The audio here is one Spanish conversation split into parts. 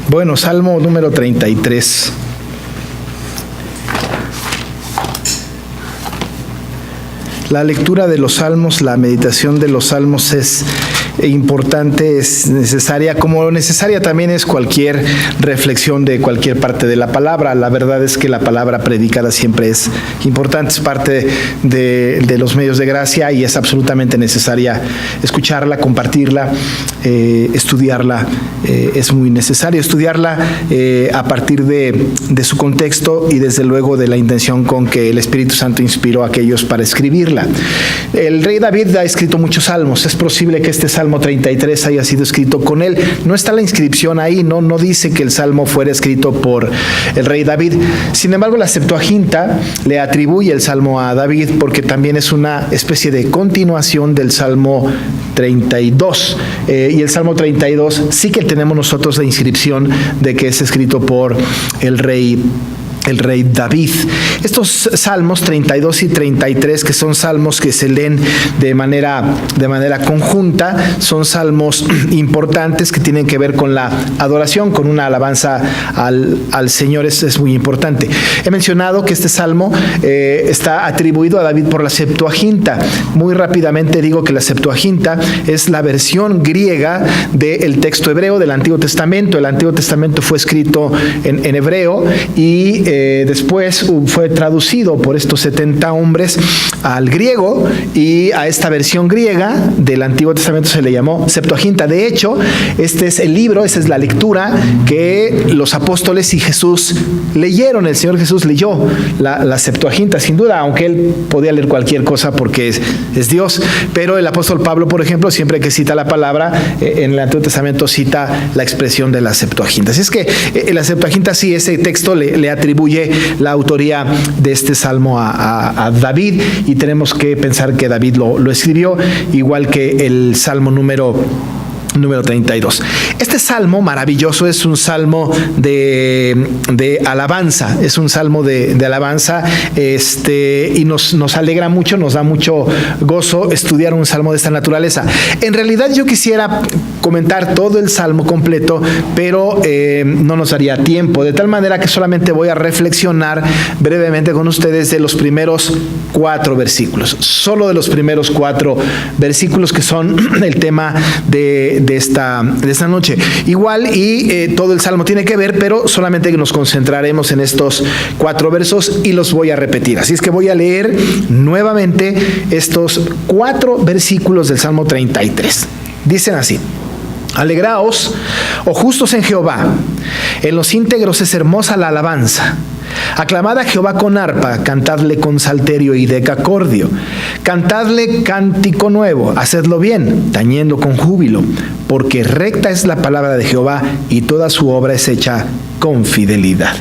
Bueno, Salmo número 33. La lectura de los salmos, la meditación de los salmos es importante, es necesaria, como necesaria también es cualquier reflexión de cualquier parte de la palabra. La verdad es que la palabra predicada siempre es importante, es parte de los medios de gracia y es absolutamente necesaria escucharla, compartirla, estudiarla. Es muy necesario estudiarla a partir de su contexto y desde luego de la intención con que el Espíritu Santo inspiró a aquellos para escribirla. El rey David ha escrito muchos salmos. Es posible que este Salmo 33 haya sido escrito con él. No está la inscripción ahí, no dice que el Salmo fuera escrito por el rey David. Sin embargo, la Septuaginta le atribuye el Salmo a David porque también es una especie de continuación del Salmo 32. Y el Salmo 32 sí que tenemos nosotros la inscripción de que es escrito por el rey David. Estos salmos 32 y 33, que son salmos que se leen de manera conjunta, son salmos importantes que tienen que ver con la adoración, con una alabanza al Señor. Es muy importante. He mencionado que este salmo está atribuido a David por la Septuaginta. Muy rápidamente digo que la Septuaginta es la versión griega del texto hebreo del Antiguo Testamento. El Antiguo Testamento fue escrito en hebreo y después fue traducido por estos 70 hombres al griego, y a esta versión griega del Antiguo Testamento se le llamó Septuaginta. De hecho, este es el libro, esta es la lectura que los apóstoles y Jesús leyeron. El Señor Jesús leyó la Septuaginta, sin duda, aunque él podía leer cualquier cosa porque es Dios, pero el apóstol Pablo, por ejemplo, siempre que cita la palabra en el Antiguo Testamento cita la expresión de la Septuaginta. Así es que la Septuaginta, sí, ese texto le atribuye la autoría de este salmo a David, y tenemos que pensar que David lo escribió, igual que el salmo número 32. Este salmo maravilloso es un salmo de alabanza, es un salmo de alabanza, y nos alegra mucho, nos da mucho gozo estudiar un salmo de esta naturaleza. En realidad yo quisiera comentar todo el salmo completo, pero no nos daría tiempo, de tal manera que solamente voy a reflexionar brevemente con ustedes de los primeros 4 versículos, solo de los primeros 4 versículos que son el tema de esta noche. Igual todo el salmo tiene que ver, pero solamente nos concentraremos en estos 4 versos y los voy a repetir. Así es que voy a leer nuevamente estos 4 versículos del Salmo 33. Dicen así: Alegraos, oh justos en Jehová, en los íntegros es hermosa la alabanza. Aclamad a Jehová con arpa, cantadle con salterio y decacordio. Cantadle cántico nuevo, hacedlo bien, tañendo con júbilo, porque recta es la palabra de Jehová y toda su obra es hecha con fidelidad.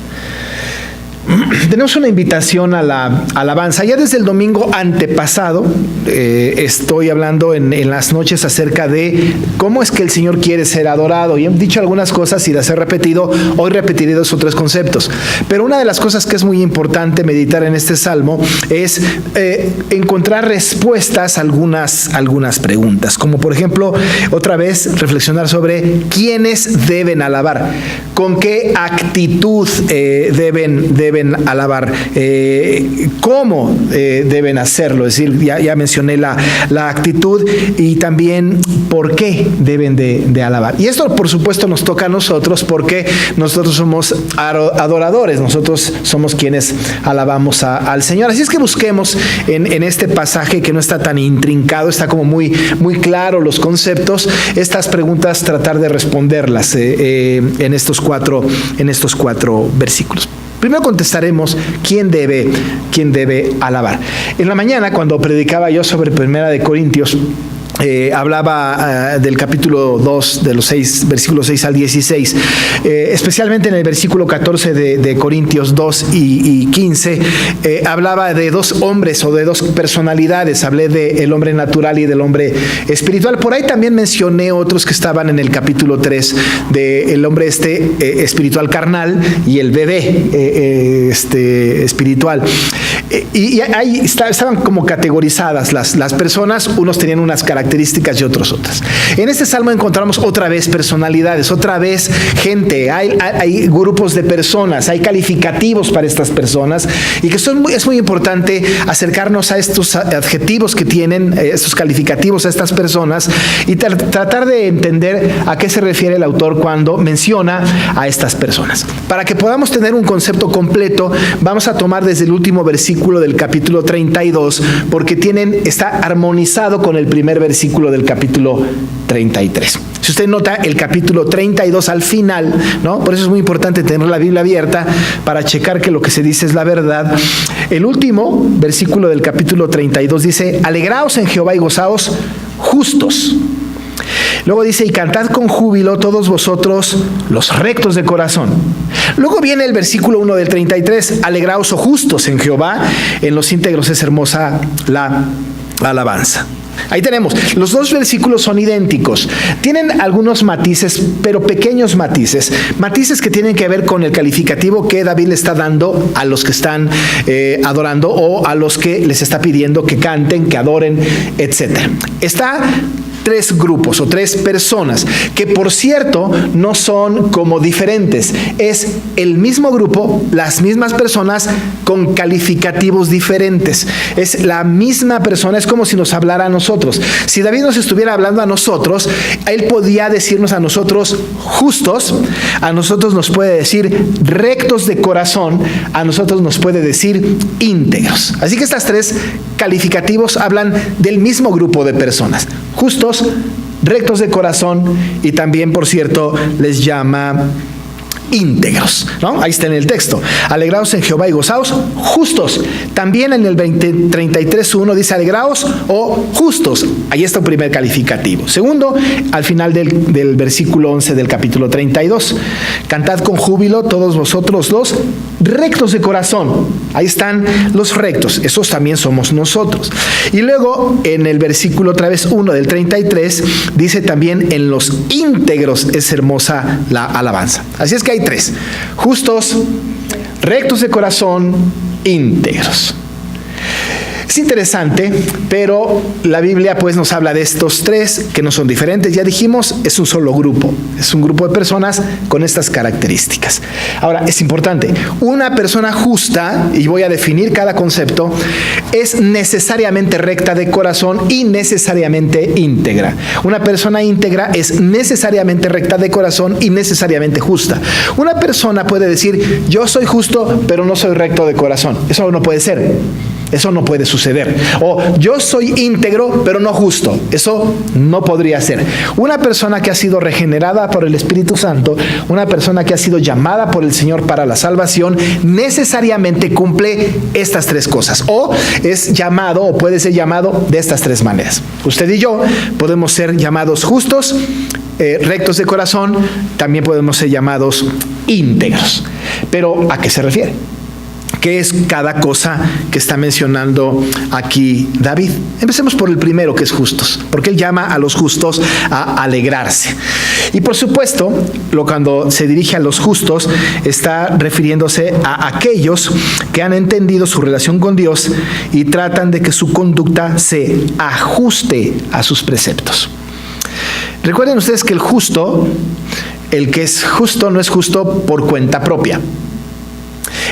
Tenemos una invitación a la alabanza. Ya desde el domingo antepasado estoy hablando en las noches acerca de cómo es que el Señor quiere ser adorado, y he dicho algunas cosas y las he repetido. Hoy repetiré 2 o 3 conceptos, pero una de las cosas que es muy importante meditar en este salmo es encontrar respuestas a algunas preguntas, como por ejemplo, otra vez reflexionar sobre quiénes deben alabar, con qué actitud deben alabar, cómo deben hacerlo. Es decir, ya mencioné la actitud, y también por qué deben de alabar. Y esto, por supuesto, nos toca a nosotros porque nosotros somos adoradores, nosotros somos quienes alabamos al Señor. Así es que busquemos en este pasaje, que no está tan intrincado, está como muy claro los conceptos, estas preguntas, tratar de responderlas en estos 4 versículos. Primero contestaremos quién debe alabar. En la mañana, cuando predicaba yo sobre 1 Corintios, hablaba del capítulo 2, de los versículos 6 al 16, especialmente en el versículo 14 de Corintios 2 y 15, hablaba de 2 hombres o de 2 personalidades. Hablé del hombre natural y del hombre espiritual. Por ahí también mencioné otros que estaban en el capítulo 3, del hombre espiritual carnal y el bebé espiritual. Y ahí estaban como categorizadas las personas, unos tenían unas características y otros otras. En este salmo encontramos otra vez personalidades, otra vez gente, hay grupos de personas, hay calificativos para estas personas, y que es muy importante acercarnos a estos adjetivos que tienen, estos calificativos a estas personas, y tratar de entender a qué se refiere el autor cuando menciona a estas personas. Para que podamos tener un concepto completo, vamos a tomar desde el último versículo del capítulo 32, porque está armonizado con el primer versículo del capítulo 33. Si usted nota el capítulo 32 al final, ¿no? Por eso es muy importante tener la Biblia abierta para checar que lo que se dice es la verdad. El último versículo del capítulo 32 dice: alegraos en Jehová y gozaos justos. Luego dice: y cantad con júbilo todos vosotros los rectos de corazón. Luego viene el versículo 1 del 33: alegraos, oh justos, en Jehová, en los íntegros es hermosa la alabanza. Ahí tenemos, los dos versículos son idénticos, tienen algunos matices, pero pequeños matices que tienen que ver con el calificativo que David le está dando a los que están adorando, o a los que les está pidiendo que canten, que adoren, etc. Está tres grupos o tres personas, que por cierto no son como diferentes, es el mismo grupo, las mismas personas con calificativos diferentes, es la misma persona, es como si nos hablara a nosotros. Si David nos estuviera hablando a nosotros, él podía decirnos a nosotros justos, a nosotros nos puede decir rectos de corazón, a nosotros nos puede decir íntegros. Así que estas tres calificativos hablan del mismo grupo de personas: justos, rectos de corazón, y también, por cierto, les llama íntegros, ¿no? Ahí está en el texto: alegraos en Jehová y gozaos justos. También en el 33:1 dice alegraos o justos. Ahí está un primer calificativo. Segundo, al final del versículo 11 del capítulo 32: cantad con júbilo todos vosotros los rectos de corazón. Ahí están los rectos, esos también somos nosotros. Y luego en el versículo otra vez 1 del 33 dice también: en los íntegros es hermosa la alabanza. Así es que hay tres: justos, rectos de corazón, íntegros. Es interesante, pero la Biblia pues nos habla de estos tres que no son diferentes. Ya dijimos, es un solo grupo, es un grupo de personas con estas características. Ahora, es importante, una persona justa, y voy a definir cada concepto, es necesariamente recta de corazón y necesariamente íntegra. Una persona íntegra es necesariamente recta de corazón y necesariamente justa. Una persona puede decir: yo soy justo, pero no soy recto de corazón. Eso no puede ser. Eso no puede suceder. O yo soy íntegro, pero no justo. Eso no podría ser. Una persona que ha sido regenerada por el Espíritu Santo, una persona que ha sido llamada por el Señor para la salvación, necesariamente cumple estas tres cosas. O es llamado, o puede ser llamado de estas tres maneras. Usted y yo podemos ser llamados justos, rectos de corazón, también podemos ser llamados íntegros. Pero, ¿a qué se refiere? ¿Qué es cada cosa que está mencionando aquí David? Empecemos por el primero, que es justos, porque él llama a los justos a alegrarse. Y por supuesto, cuando se dirige a los justos, está refiriéndose a aquellos que han entendido su relación con Dios y tratan de que su conducta se ajuste a sus preceptos. Recuerden ustedes que el que es justo no es justo por cuenta propia.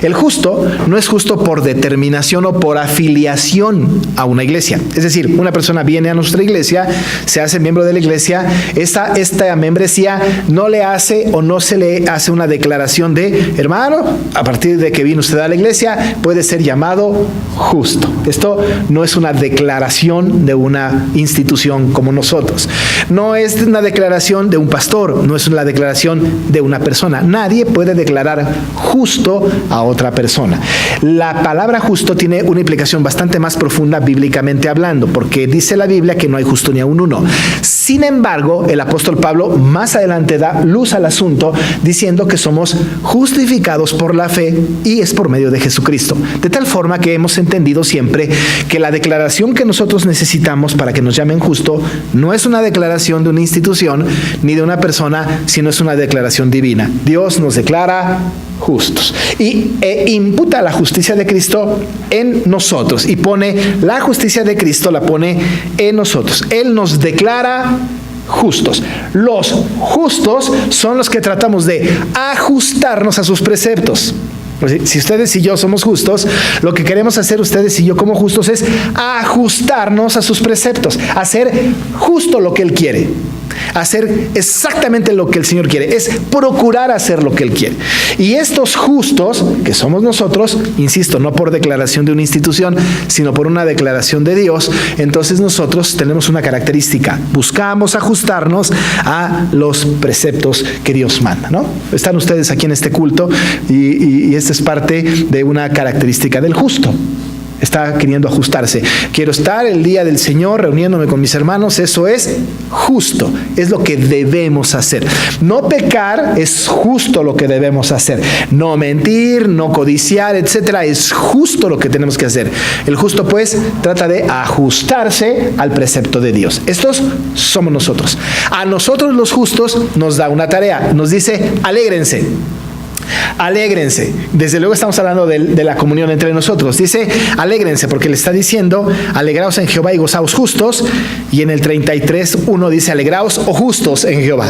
El justo no es justo por determinación o por afiliación a una iglesia. Es decir, una persona viene a nuestra iglesia, se hace miembro de la iglesia, esta membresía no le hace o no se le hace una declaración de: hermano, a partir de que vino usted a la iglesia, puede ser llamado justo. Esto no es una declaración de una institución como nosotros. No es una declaración de un pastor, no es una declaración de una persona. Nadie puede declarar justo a otra persona. La palabra justo tiene una implicación bastante más profunda bíblicamente hablando, porque dice la Biblia que no hay justo ni aun uno. Sin embargo, el apóstol Pablo más adelante da luz al asunto diciendo que somos justificados por la fe y es por medio de Jesucristo. De tal forma que hemos entendido siempre que la declaración que nosotros necesitamos para que nos llamen justo no es una declaración de una institución ni de una persona, sino es una declaración divina. Dios nos declara justos. Y imputa la justicia de Cristo en nosotros. Y pone la justicia de Cristo, la pone en nosotros. Él nos declara justos. Los justos son los que tratamos de ajustarnos a sus preceptos. Si ustedes y yo somos justos, lo que queremos hacer ustedes y yo como justos es ajustarnos a sus preceptos, hacer justo lo que Él quiere, hacer exactamente lo que el Señor quiere, es procurar hacer lo que Él quiere. Y estos justos, que somos nosotros, insisto, no por declaración de una institución, sino por una declaración de Dios, entonces nosotros tenemos una característica: buscamos ajustarnos a los preceptos que Dios manda, ¿no? Están ustedes aquí en este culto y esta es parte de una característica del justo. Está queriendo ajustarse. Quiero estar el día del Señor reuniéndome con mis hermanos. Eso es justo. Es lo que debemos hacer. No pecar es justo lo que debemos hacer. No mentir, no codiciar, etcétera. Es justo lo que tenemos que hacer. El justo, pues, trata de ajustarse al precepto de Dios. Estos somos nosotros. A nosotros los justos nos da una tarea. Nos dice: alégrense. Alégrense. Desde luego estamos hablando de la comunión entre nosotros. Dice: alégrense, porque le está diciendo: alegraos en Jehová y gozaos justos. Y en el 33:1 dice: alegraos o justos en Jehová.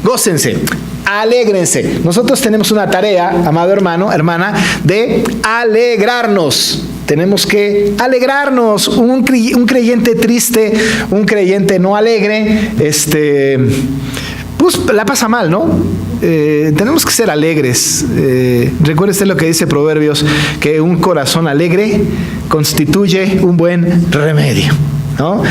Gócense, alégrense. Nosotros tenemos una tarea, amado hermano, hermana, de alegrarnos. Tenemos que alegrarnos. Un creyente triste, un creyente no alegre, pues la pasa mal, ¿no? Tenemos que ser alegres. Recuerde usted lo que dice Proverbios, que un corazón alegre constituye un buen remedio, ¿no?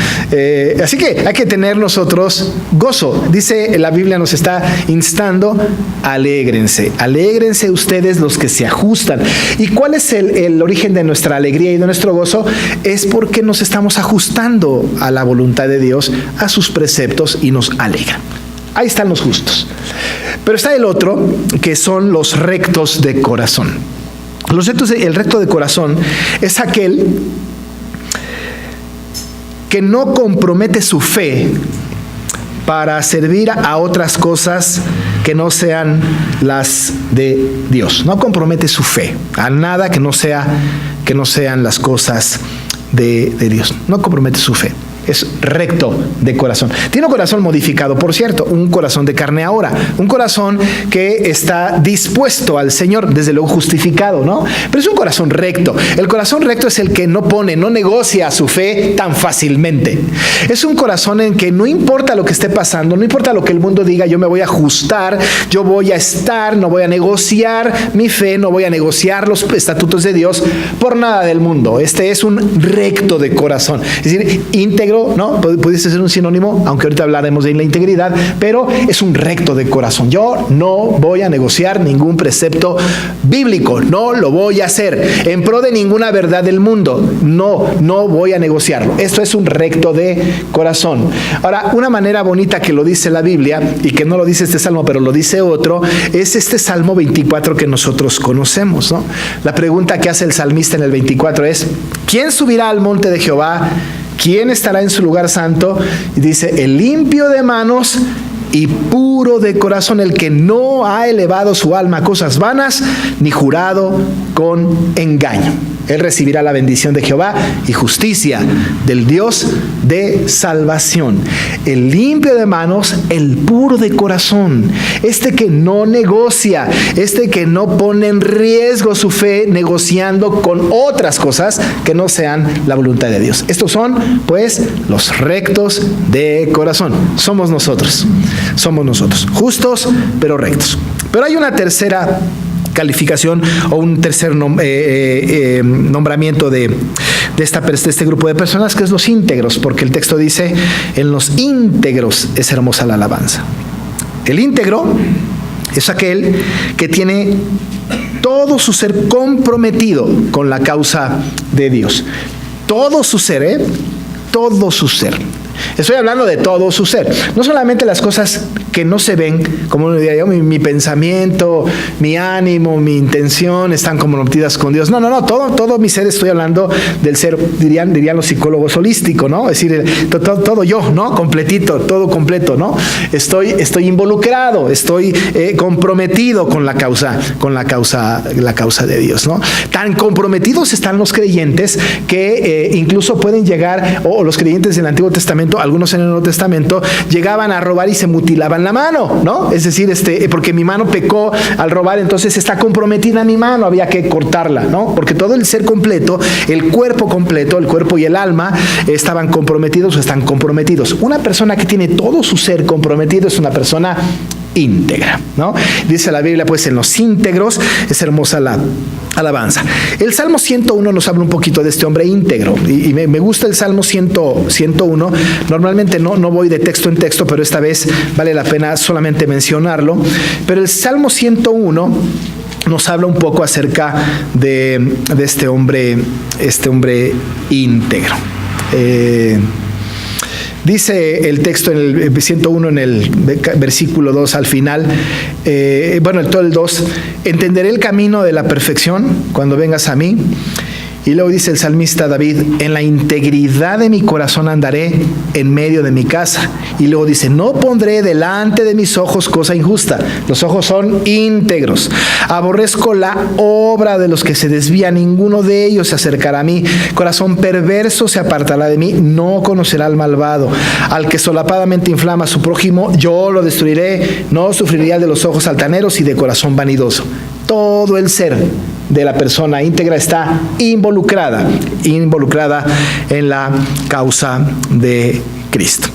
Así que hay que tener nosotros gozo. Dice la Biblia, nos está instando: alégrense. Alégrense ustedes los que se ajustan. ¿Y cuál es el origen de nuestra alegría y de nuestro gozo? Es porque nos estamos ajustando a la voluntad de Dios, a sus preceptos, y nos alegra. Ahí están los justos. Pero está el otro, que son los rectos de corazón. El recto de corazón es aquel que no compromete su fe para servir a otras cosas que no sean las de Dios. No compromete su fe a nada que no sean las cosas de Dios. No compromete su fe. Es recto de corazón. Tiene un corazón modificado, por cierto, un corazón de carne ahora, un corazón que está dispuesto al Señor, desde luego justificado, ¿no? Pero es un corazón recto. El corazón recto es el que no negocia su fe tan fácilmente. Es un corazón en que no importa lo que esté pasando, no importa lo que el mundo diga, yo me voy a ajustar, yo voy a estar, no voy a negociar mi fe, no voy a negociar los estatutos de Dios por nada del mundo. Este es un recto de corazón, es decir, íntegro, ¿no? Pudiese ser un sinónimo, aunque ahorita hablaremos de la integridad, pero es un recto de corazón. Yo no voy a negociar ningún precepto bíblico, no lo voy a hacer en pro de ninguna verdad del mundo. No voy a negociarlo. Esto es un recto de corazón. Ahora, una manera bonita que lo dice la Biblia, y que no lo dice este salmo, pero lo dice otro, es este Salmo 24 que nosotros conocemos, ¿no? La pregunta que hace el salmista en el 24 es: ¿quién subirá al monte de Jehová? ¿Quién estará en su lugar santo? Y dice: el limpio de manos y puro de corazón, el que no ha elevado su alma a cosas vanas, ni jurado con engaño. Él recibirá la bendición de Jehová y justicia del Dios de salvación. El limpio de manos, el puro de corazón, este que no negocia, este que no pone en riesgo su fe negociando con otras cosas que no sean la voluntad de Dios. Estos son, pues, los rectos de corazón. Somos nosotros, justos pero rectos. Pero hay una tercera calificación o un tercer nombramiento de este grupo de personas, que es los íntegros, porque el texto dice: en los íntegros es hermosa la alabanza. El íntegro es aquel que tiene todo su ser comprometido con la causa de Dios. Todo su ser, todo su ser. Estoy hablando de todo su ser. No solamente las cosas que no se ven, como uno diría yo, mi pensamiento, mi ánimo, mi intención están comprometidas con Dios. No, todo mi ser, estoy hablando del ser, dirían los psicólogos, holístico, ¿no? Es decir, todo yo, ¿no? Completito, todo completo, ¿no? Estoy involucrado, estoy comprometido con la causa de Dios, ¿no? Tan comprometidos están los creyentes que incluso pueden llegar, o los creyentes del Antiguo Testamento, algunos en el Nuevo Testamento, llegaban a robar y se mutilaban la mano, ¿no? Es decir, porque mi mano pecó al robar, entonces está comprometida mi mano, había que cortarla, ¿no? Porque todo el ser completo, el cuerpo y el alma estaban comprometidos o están comprometidos. Una persona que tiene todo su ser comprometido es una persona íntegra, ¿no? Dice la Biblia, pues en los íntegros es hermosa la alabanza. El Salmo 101 nos habla un poquito de este hombre íntegro y me gusta el Salmo 101. Normalmente no voy de texto en texto, pero esta vez vale la pena solamente mencionarlo. Pero el Salmo 101 nos habla un poco acerca de este hombre íntegro. Dice el texto en el 101, en el versículo 2 al final, todo el 2, entenderé el camino de la perfección cuando vengas a mí. Y luego dice el salmista David, en la integridad de mi corazón andaré en medio de mi casa. Y luego dice, no pondré delante de mis ojos cosa injusta. Los ojos son íntegros. Aborrezco la obra de los que se desvían, ninguno de ellos se acercará a mí. Corazón perverso se apartará de mí, no conocerá al malvado. Al que solapadamente inflama a su prójimo, yo lo destruiré. No sufriría de los ojos altaneros y de corazón vanidoso. Todo el ser de la persona íntegra está involucrada en la causa de Cristo.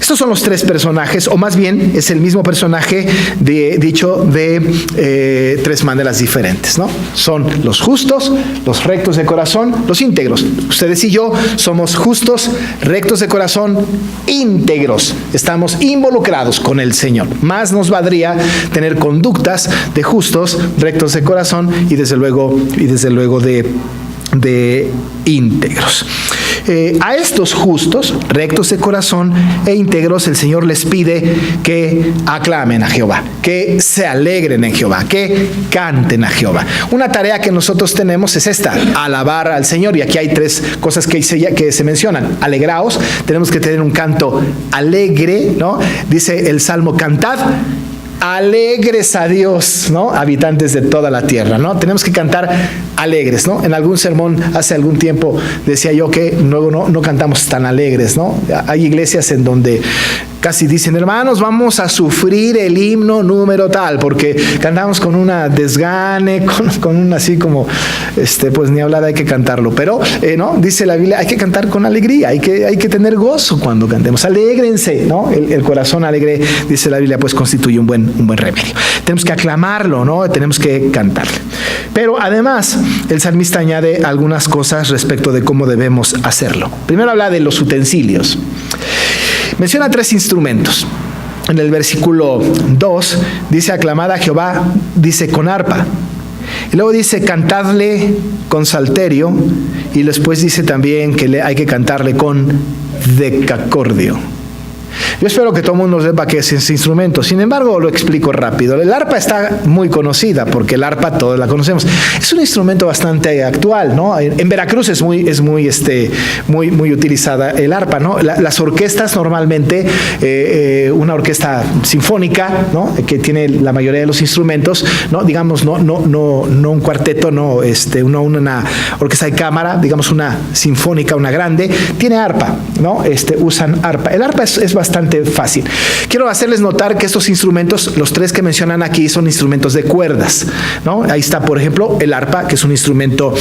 Estos son los tres personajes, o más bien es el mismo personaje dicho de tres maneras diferentes, ¿no? Son los justos, los rectos de corazón, los íntegros. Ustedes y yo somos justos, rectos de corazón, íntegros. Estamos involucrados con el Señor. Más nos valdría tener conductas de justos, rectos de corazón y desde luego de íntegros. A estos justos, rectos de corazón e íntegros, el Señor les pide que aclamen a Jehová, que se alegren en Jehová, que canten a Jehová. Una tarea que nosotros tenemos es esta, alabar al Señor. Y aquí hay tres cosas que se mencionan. Alegraos, tenemos que tener un canto alegre, ¿no? Dice el Salmo, cantad alegres a Dios, ¿no? Habitantes de toda la tierra, ¿no? Tenemos que cantar alegres, ¿no? En algún sermón hace algún tiempo decía yo que luego no cantamos tan alegres, ¿no? Hay iglesias en donde casi dicen, hermanos, vamos a sufrir el himno número tal, porque cantamos con una desgane, con un así como, pues ni hablar, hay que cantarlo. Pero, ¿no? Dice la Biblia, hay que cantar con alegría, hay que tener gozo cuando cantemos. Alégrense, ¿no? El corazón alegre, dice la Biblia, pues constituye un buen remedio. Tenemos que aclamarlo, ¿no? Tenemos que cantarle. Pero además, el salmista añade algunas cosas respecto de cómo debemos hacerlo. Primero habla de los utensilios. Menciona tres instrumentos. En el versículo 2 dice, aclamad a Jehová, dice con arpa. Y luego dice, cantadle con salterio. Y después dice también que hay que cantarle con decacordio. Yo espero que todo el mundo sepa qué es ese instrumento. Sin embargo, lo explico rápido. El arpa está muy conocida porque el arpa todos la conocemos. Es un instrumento bastante actual, ¿no? En Veracruz es muy utilizada el arpa, ¿no? Las orquestas normalmente, una orquesta sinfónica, ¿no? Que tiene la mayoría de los instrumentos, ¿no? Digamos, no un cuarteto, no una orquesta de cámara, digamos una sinfónica, una grande, tiene arpa, ¿no? Usan arpa. El arpa es bastante fácil. Quiero hacerles notar que estos instrumentos, los tres que mencionan aquí, son instrumentos de cuerdas, ¿no? Ahí está, por ejemplo, el arpa, que es un instrumento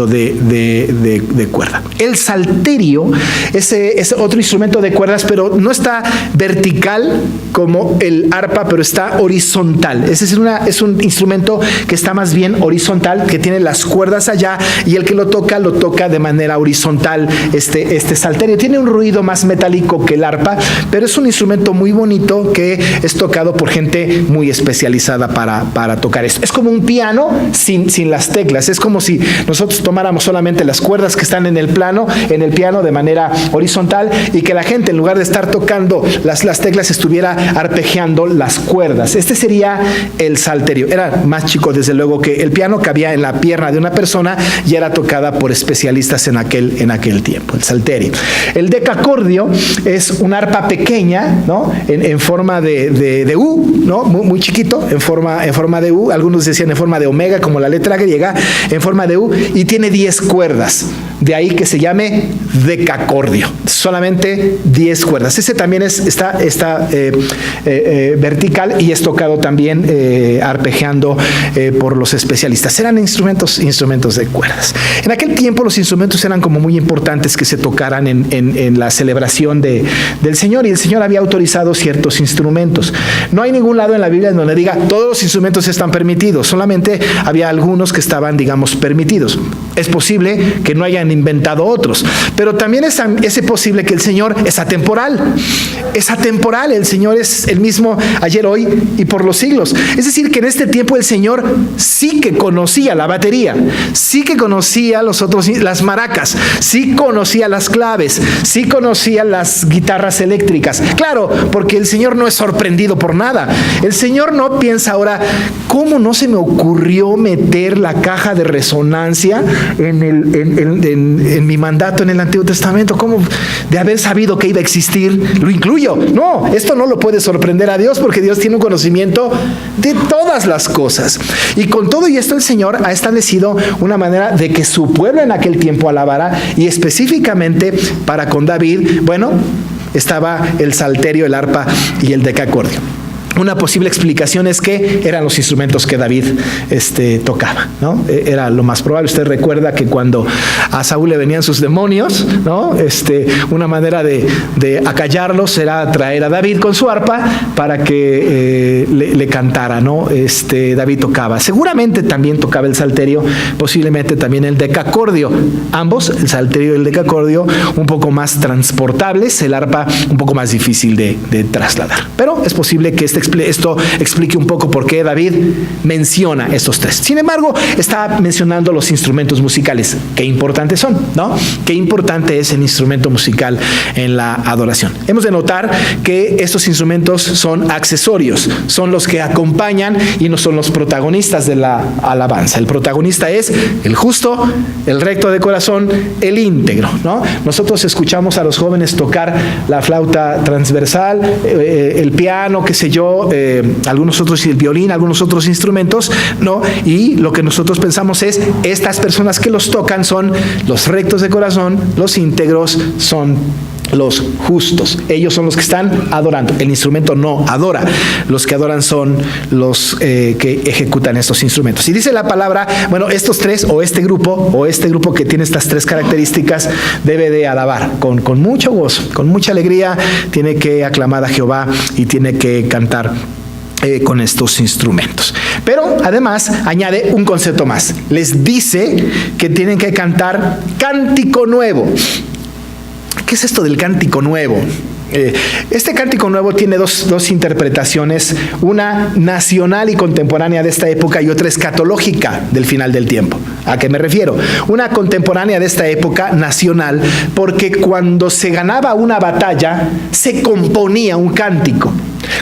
de cuerda. El salterio es otro instrumento de cuerdas, pero no está vertical como el arpa, pero está horizontal. Es decir, es un instrumento que está más bien horizontal, que tiene las cuerdas allá, y el que lo toca de manera horizontal este salterio. salterio tiene un ruido más metálico que el arpa, pero es un instrumento muy bonito que es tocado por gente muy especializada para tocar esto. Es como un piano sin las teclas. Es como si nosotros tomáramos solamente las cuerdas que están en el piano de manera horizontal y que la gente, en lugar de estar tocando las teclas, estuviera arpegiando las cuerdas. Este sería el salterio. Era más chico, desde luego, que el piano, cabía en la pierna de una persona y era tocada por especialistas en aquel tiempo, el salterio. El decacordio es un arpa pequeña, ¿no? En forma de U, ¿no? Muy chiquito, en forma de U. Algunos decían en forma de omega, como la letra griega, en forma de U, y tiene 10 cuerdas. De ahí que se llame decacordio. Solamente 10 cuerdas. Ese también está vertical y es tocado también arpegiando por los especialistas. Eran instrumentos de cuerdas. En aquel tiempo los instrumentos eran como muy importantes que se tocaran en la celebración del Señor, y el Señor había autorizado ciertos instrumentos. No hay ningún lado en la Biblia en donde diga todos los instrumentos están permitidos, solamente había algunos que estaban, digamos, permitidos. Es posible que no hayan inventado otros, pero también es posible que el Señor es atemporal. Es atemporal, el Señor es el mismo ayer, hoy y por los siglos. Es decir, que en este tiempo el Señor sí que conocía la batería, sí que conocía las maracas, sí conocía las claves, sí conocía las guitarras eléctricas. Claro, porque el Señor no es sorprendido por nada. El Señor no piensa ahora, ¿cómo no se me ocurrió meter la caja de resonancia en mi mandato en el Antiguo Testamento? ¿Cómo de haber sabido que iba a existir lo incluyo? No, esto no lo puede sorprender a Dios, porque Dios tiene un conocimiento de todas las cosas. Y con todo y esto el Señor ha establecido una manera de que su pueblo en aquel tiempo alabara, y específicamente para con David, bueno, estaba el salterio, el arpa y el decacordio. Una posible explicación es que eran los instrumentos que David tocaba, ¿no? Era lo más probable. Usted recuerda que cuando a Saúl le venían sus demonios, ¿no? Una manera de acallarlos era traer a David con su arpa para que le cantara, ¿no? David tocaba. Seguramente también tocaba el salterio, posiblemente también el decacordio. Ambos, el salterio y el decacordio, un poco más transportables, el arpa un poco más difícil de trasladar. Pero es posible que esto explique un poco por qué David menciona estos tres. Sin embargo, está mencionando los instrumentos musicales. Qué importantes son, ¿no? Qué importante es el instrumento musical en la adoración. Hemos de notar que estos instrumentos son accesorios, son los que acompañan y no son los protagonistas de la alabanza. El protagonista es el justo, el recto de corazón, el íntegro, ¿no? Nosotros escuchamos a los jóvenes tocar la flauta transversal, el piano, qué sé yo, algunos otros, el violín, algunos otros instrumentos, ¿no? Y lo que nosotros pensamos es, estas personas que los tocan son los rectos de corazón, los íntegros son los justos. Ellos son los que están adorando. El instrumento no adora. Los que adoran son los que ejecutan estos instrumentos. Y dice la palabra, bueno, estos tres, o este grupo que tiene estas tres características, debe de alabar con mucho gozo, con mucha alegría, tiene que aclamar a Jehová y tiene que cantar con estos instrumentos. Pero además añade un concepto más. Les dice que tienen que cantar cántico nuevo. ¿Qué es esto del cántico nuevo? Este cántico nuevo tiene dos interpretaciones, una nacional y contemporánea de esta época y otra escatológica del final del tiempo. ¿A qué me refiero? Una contemporánea de esta época, nacional, porque cuando se ganaba una batalla se componía un cántico.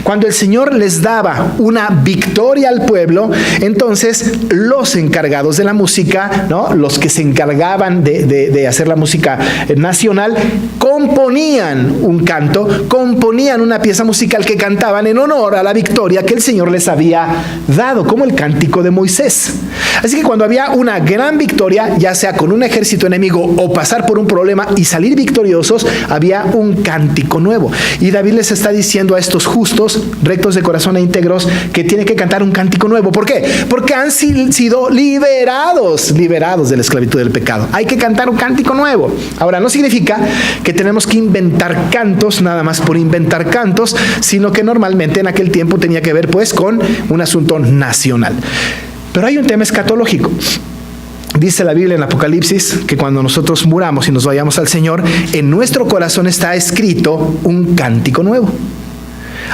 Cuando el Señor les daba una victoria al pueblo, entonces los encargados de la música, ¿no? Los que se encargaban de hacer la música nacional, componían un canto, componían una pieza musical que cantaban en honor a la victoria que el Señor les había dado, como el cántico de Moisés. Así que cuando había una gran victoria, ya sea con un ejército enemigo o pasar por un problema y salir victoriosos, había un cántico nuevo. Y David les está diciendo a estos justos, rectos de corazón e íntegros, que tienen que cantar un cántico nuevo. ¿Por qué? Porque han sido liberados de la esclavitud del pecado. Hay que cantar un cántico nuevo. Ahora, no significa que tenemos que inventar cantos nada más por inventar cantos, sino que normalmente en aquel tiempo tenía que ver pues con un asunto nacional. Pero hay un tema escatológico. Dice la Biblia en Apocalipsis que cuando nosotros muramos y nos vayamos al Señor, en nuestro corazón está escrito un cántico nuevo.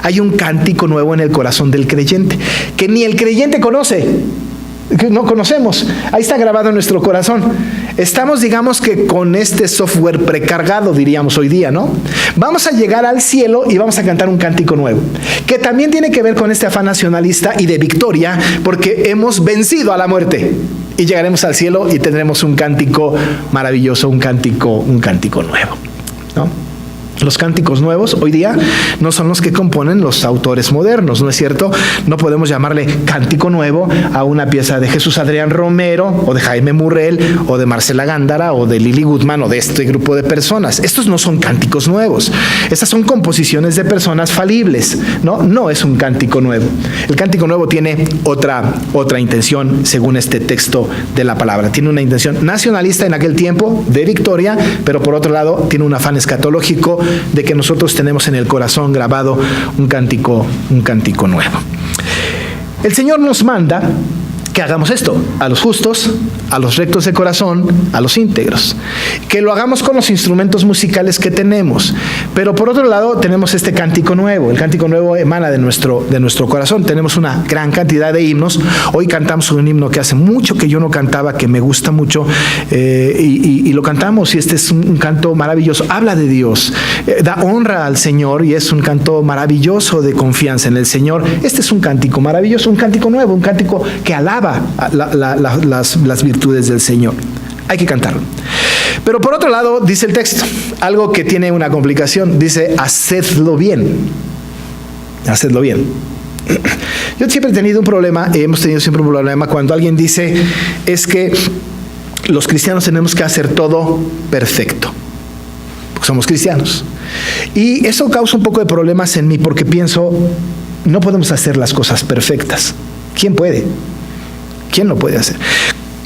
Hay un cántico nuevo en el corazón del creyente, que ni el creyente conoce, que no conocemos. Ahí está grabado en nuestro corazón. Estamos, digamos que con este software precargado, diríamos hoy día, ¿no? Vamos a llegar al cielo y vamos a cantar un cántico nuevo, que también tiene que ver con este afán nacionalista y de victoria, porque hemos vencido a la muerte. Y llegaremos al cielo y tendremos un cántico maravilloso, un cántico nuevo, ¿no? Los cánticos nuevos hoy día no son los que componen los autores modernos, ¿no es cierto? No podemos llamarle cántico nuevo a una pieza de Jesús Adrián Romero, o de Jaime Murrell, o de Marcela Gándara, o de Lili Gutman, o de este grupo de personas. Estos no son cánticos nuevos. Estas son composiciones de personas falibles, ¿no? No es un cántico nuevo. El cántico nuevo tiene otra intención, según este texto de la palabra. Tiene una intención nacionalista en aquel tiempo, de victoria, pero por otro lado tiene un afán escatológico de que nosotros tenemos en el corazón grabado un cántico nuevo. El Señor nos manda que hagamos esto, a los justos, a los rectos de corazón, a los íntegros, que lo hagamos con los instrumentos musicales que tenemos. Pero por otro lado tenemos este cántico nuevo. El cántico nuevo emana de nuestro corazón. Tenemos una gran cantidad de himnos. Hoy cantamos un himno que hace mucho que yo no cantaba, que me gusta mucho, y lo cantamos, y este es un canto maravilloso. Habla de Dios, da honra al Señor, y es un canto maravilloso de confianza en el Señor. Este es un cántico maravilloso, un cántico nuevo, un cántico que alaba las virtudes del Señor. Hay que cantarlo. Pero por otro lado, dice el texto, algo que tiene una complicación. Dice, hacedlo bien. Hacedlo bien. Yo siempre he tenido un problema, hemos tenido siempre un problema cuando alguien dice, es que los cristianos tenemos que hacer todo perfecto, porque somos cristianos. Y eso causa un poco de problemas en mí, porque pienso, no podemos hacer las cosas perfectas. ¿Quién puede? ¿Quién lo puede hacer?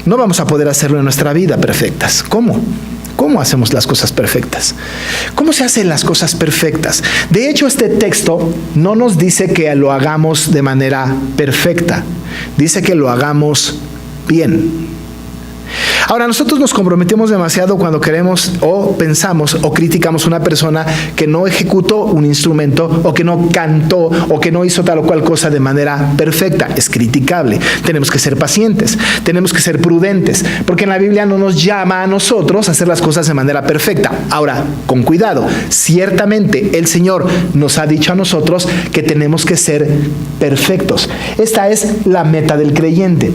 No vamos a poder hacerlo en nuestra vida perfectas. ¿Cómo? ¿Cómo hacemos las cosas perfectas? ¿Cómo se hacen las cosas perfectas? De hecho, este texto no nos dice que lo hagamos de manera perfecta. Dice que lo hagamos bien. Ahora, nosotros nos comprometemos demasiado cuando queremos o pensamos o criticamos a una persona que no ejecutó un instrumento, o que no cantó, o que no hizo tal o cual cosa de manera perfecta. Es criticable. Tenemos que ser pacientes, tenemos que ser prudentes, porque en la Biblia no nos llama a nosotros a hacer las cosas de manera perfecta. Ahora, con cuidado. Ciertamente el Señor nos ha dicho a nosotros que tenemos que ser perfectos. Esta es la meta del creyente.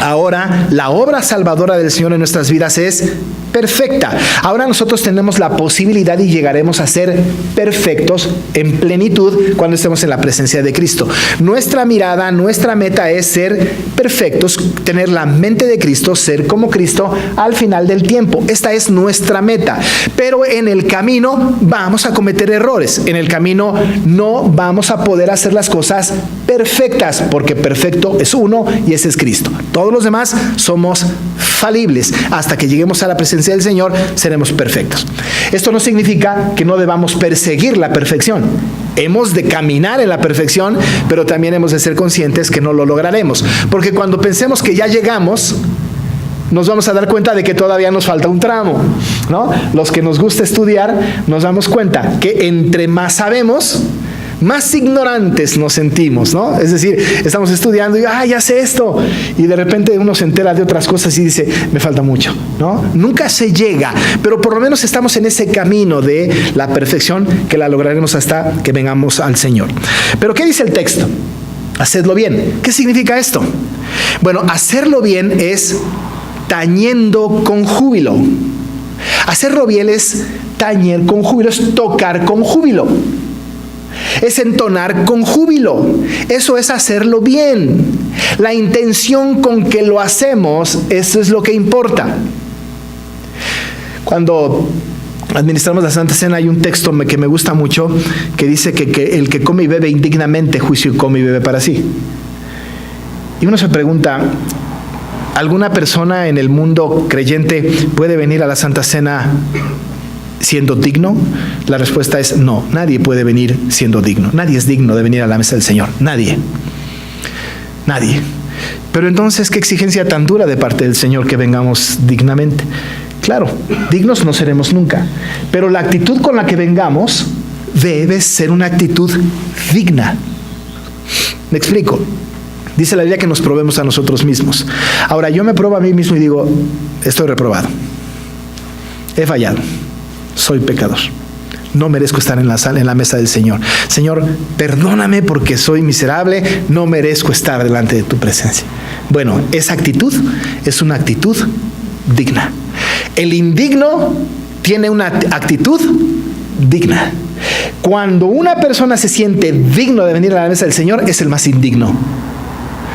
Ahora, la obra salvadora del Señor en nuestras vidas es perfecta. Ahora nosotros tenemos la posibilidad y llegaremos a ser perfectos en plenitud cuando estemos en la presencia de Cristo. Nuestra mirada, nuestra meta es ser perfectos, tener la mente de Cristo, ser como Cristo al final del tiempo. Esta es nuestra meta. Pero en el camino vamos a cometer errores. En el camino no vamos a poder hacer las cosas perfectas, porque perfecto es uno y ese es Cristo. Todos los demás somos falibles. Hasta que lleguemos a la presencia del Señor, seremos perfectos. Esto no significa que no debamos perseguir la perfección. Hemos de caminar en la perfección, pero también hemos de ser conscientes que no lo lograremos. Porque cuando pensemos que ya llegamos, nos vamos a dar cuenta de que todavía nos falta un tramo, ¿no? Los que nos gusta estudiar, nos damos cuenta que entre más sabemos, más ignorantes nos sentimos, ¿no? Es decir, estamos estudiando y ya sé esto, y de repente uno se entera de otras cosas y dice, me falta mucho, ¿no? Nunca se llega, pero por lo menos estamos en ese camino de la perfección, que la lograremos hasta que vengamos al Señor. Pero ¿qué dice el texto? Hacedlo bien. ¿Qué significa esto? Bueno, hacerlo bien es tañendo con júbilo. Hacerlo bien es tañer con júbilo, es tocar con júbilo. Es entonar con júbilo. Eso es hacerlo bien. La intención con que lo hacemos, eso es lo que importa. Cuando administramos la Santa Cena hay un texto que me gusta mucho, que dice que el que come y bebe indignamente, juicio come y bebe para sí. Y uno se pregunta, ¿alguna persona en el mundo creyente puede venir a la Santa Cena siendo digno? La respuesta es no, nadie puede venir siendo digno. Nadie es digno de venir a la mesa del Señor. Nadie. Pero entonces, ¿qué exigencia tan dura de parte del Señor que vengamos dignamente? Claro, dignos no seremos nunca, pero la actitud con la que vengamos debe ser una actitud digna. Me explico. Dice la Biblia que nos probemos a nosotros mismos. Ahora, yo me pruebo a mí mismo y digo, estoy reprobado. He fallado. Soy pecador. No merezco estar en la mesa del Señor. Señor, perdóname porque soy miserable. No merezco estar delante de tu presencia. Bueno, esa actitud es una actitud digna. El indigno tiene una actitud digna. Cuando una persona se siente digno de venir a la mesa del Señor, es el más indigno.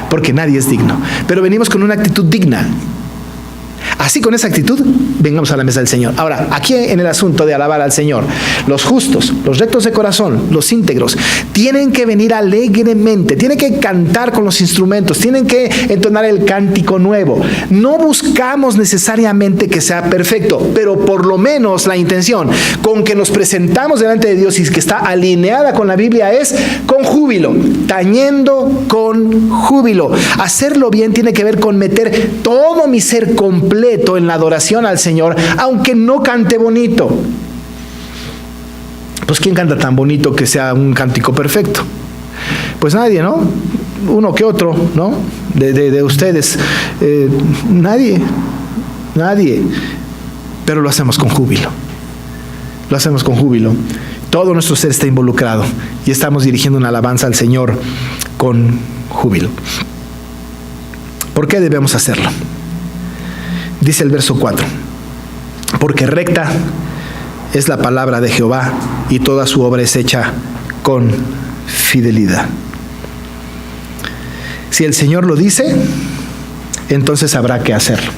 Porque nadie es digno. Pero venimos con una actitud digna. Así, con esa actitud, vengamos a la mesa del Señor. Ahora, aquí en el asunto de alabar al Señor, los justos, los rectos de corazón, los íntegros, tienen que venir alegremente, tienen que cantar con los instrumentos, tienen que entonar el cántico nuevo. No buscamos necesariamente que sea perfecto, pero por lo menos la intención con que nos presentamos delante de Dios y que está alineada con la Biblia es con júbilo, tañendo con júbilo. Hacerlo bien tiene que ver con meter todo mi ser completo en la adoración al Señor, aunque no cante bonito. Pues ¿quién canta tan bonito que sea un cántico perfecto? Pues nadie, ¿no? Uno que otro, ¿no? De ustedes. Nadie. Pero lo hacemos con júbilo. Lo hacemos con júbilo. Todo nuestro ser está involucrado y estamos dirigiendo una alabanza al Señor con júbilo. ¿Por qué debemos hacerlo? Dice el verso 4, porque recta es la palabra de Jehová y toda su obra es hecha con fidelidad. Si el Señor lo dice, entonces habrá que hacerlo.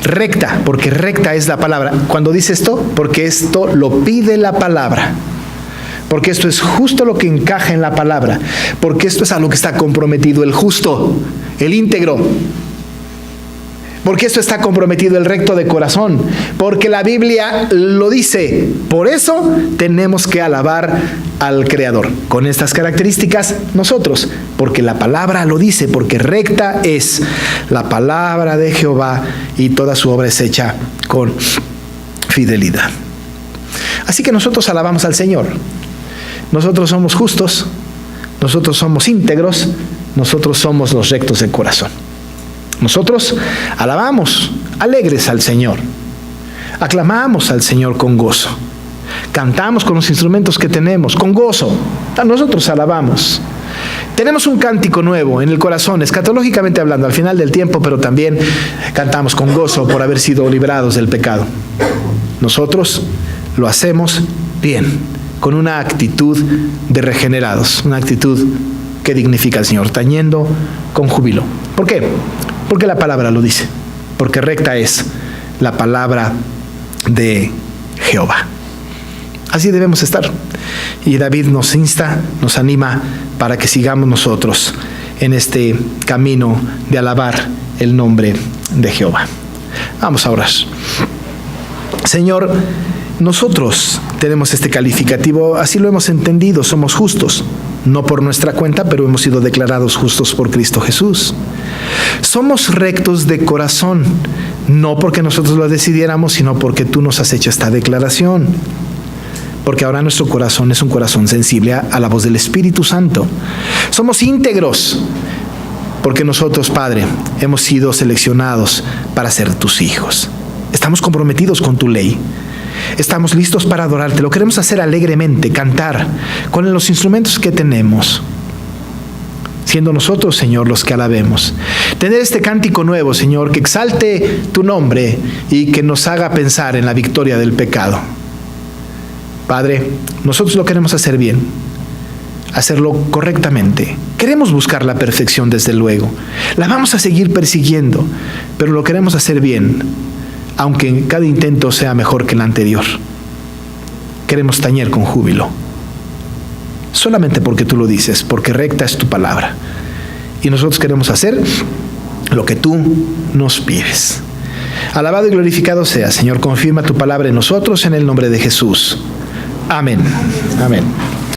Recta, porque recta es la palabra. Cuando dice esto, porque esto lo pide la palabra. Porque esto es justo lo que encaja en la palabra. Porque esto es a lo que está comprometido el justo, el íntegro. Porque esto está comprometido el recto de corazón. Porque la Biblia lo dice. Por eso tenemos que alabar al Creador. Con estas características nosotros. Porque la palabra lo dice. Porque recta es la palabra de Jehová y toda su obra es hecha con fidelidad. Así que nosotros alabamos al Señor. Nosotros somos justos. Nosotros somos íntegros. Nosotros somos los rectos de corazón. Nosotros alabamos alegres al Señor, aclamamos al Señor con gozo, cantamos con los instrumentos que tenemos, con gozo, nosotros alabamos. Tenemos un cántico nuevo en el corazón, escatológicamente hablando, al final del tiempo, pero también cantamos con gozo por haber sido librados del pecado. Nosotros lo hacemos bien, con una actitud de regenerados, una actitud que dignifica al Señor, tañendo con júbilo. ¿Por qué? Porque la palabra lo dice, porque recta es la palabra de Jehová. Así debemos estar. Y David nos insta, nos anima para que sigamos nosotros en este camino de alabar el nombre de Jehová. Vamos a orar. Señor, nosotros tenemos este calificativo, así lo hemos entendido, somos justos. No por nuestra cuenta, pero hemos sido declarados justos por Cristo Jesús. Somos rectos de corazón, no porque nosotros lo decidiéramos, sino porque tú nos has hecho esta declaración. Porque ahora nuestro corazón es un corazón sensible a la voz del Espíritu Santo. Somos íntegros, porque nosotros, Padre, hemos sido seleccionados para ser tus hijos. Estamos comprometidos con tu ley. Estamos listos para adorarte. Lo queremos hacer alegremente, cantar con los instrumentos que tenemos, siendo nosotros, Señor, los que alabemos. Tener este cántico nuevo, Señor, que exalte tu nombre y que nos haga pensar en la victoria del pecado. Padre, nosotros lo queremos hacer bien, hacerlo correctamente. Queremos buscar la perfección, desde luego. La vamos a seguir persiguiendo, pero lo queremos hacer bien, aunque cada intento sea mejor que el anterior. Queremos tañer con júbilo, solamente porque tú lo dices, porque recta es tu palabra. Y nosotros queremos hacer lo que tú nos pides. Alabado y glorificado sea, Señor. Confirma tu palabra en nosotros, en el nombre de Jesús. Amén. Amén.